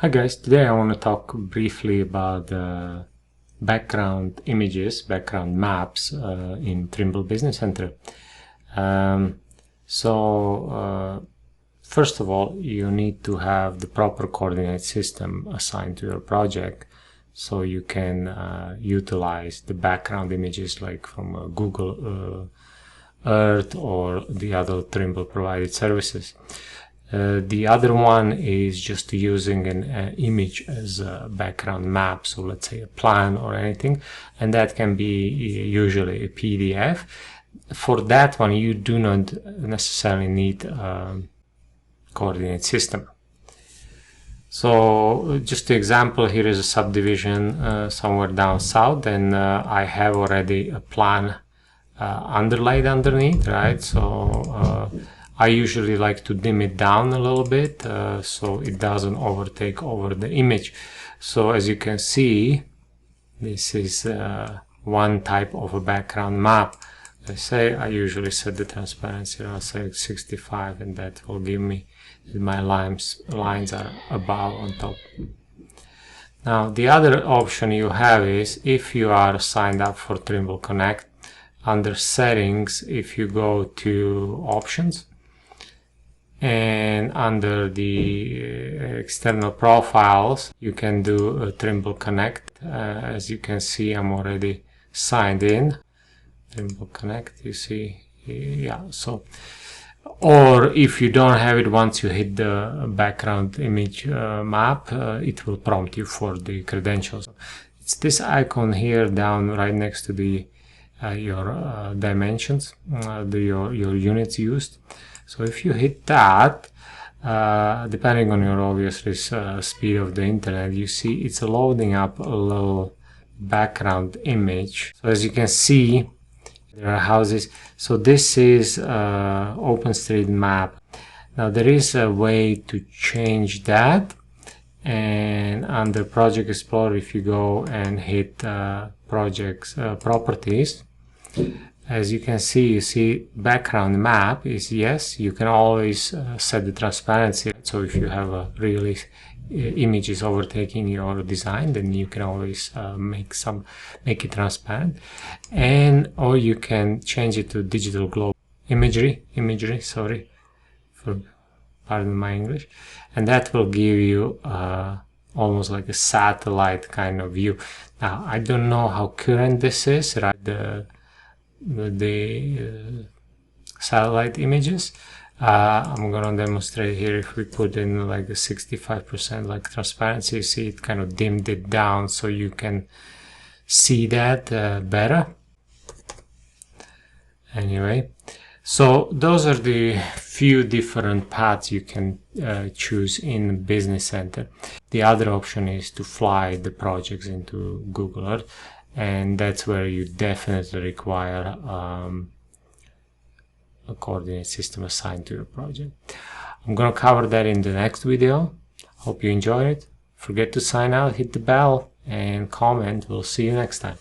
Hi guys, today I want to talk briefly about background images, background maps in Trimble Business Center. First of all, you need to have the proper coordinate system assigned to your project so you can utilize the background images like from Google Earth or the other Trimble provided services. The other one is just using an image as a background map, so let's say a plan or anything, and that can be usually a PDF. For that one, you do not necessarily need a coordinate system. So just an example, here is a subdivision somewhere down south, and I have already a plan underlaid underneath, right? So I usually like to dim it down a little bit so it doesn't overtake over the image. So as you can see, this is one type of a background map. Let's say I usually set the transparency around say 65, and that will give me my lines are above on top. Now the other option you have is if you are signed up for Trimble Connect, under settings, if you go to options, and under the external profiles, you can do a Trimble Connect. As you can see, I'm already signed in. Trimble Connect, you see, yeah. So, or if you don't have it, once you hit the background image map, it will prompt you for the credentials. It's this icon here down right next to the your dimensions, your units used. So if you hit that, depending on your obviously speed of the internet, you see it's loading up a little background image. So as you can see, there are houses. So this is OpenStreetMap. Now there is a way to change that, and under Project Explorer, if you go and hit projects properties, as you can see, you see background map is yes. You can always set the transparency. So if you have a really images overtaking your design, then you can always make it transparent, and or you can change it to digital globe imagery. Sorry, pardon my English, and that will give you almost like a satellite kind of view. Now I don't know how current this is, right? The satellite images. I'm gonna demonstrate here. If we put in like a 65% like transparency, you see it kind of dimmed it down so you can see that better. Anyway, so those are the few different paths you can choose in Business Center. The other option is to fly the projects into Google Earth, and that's where you definitely require a coordinate system assigned to your project. I'm going to cover that in the next video. Hope you enjoyed it. Forget to sign out, hit the bell, and comment. We'll see you next time.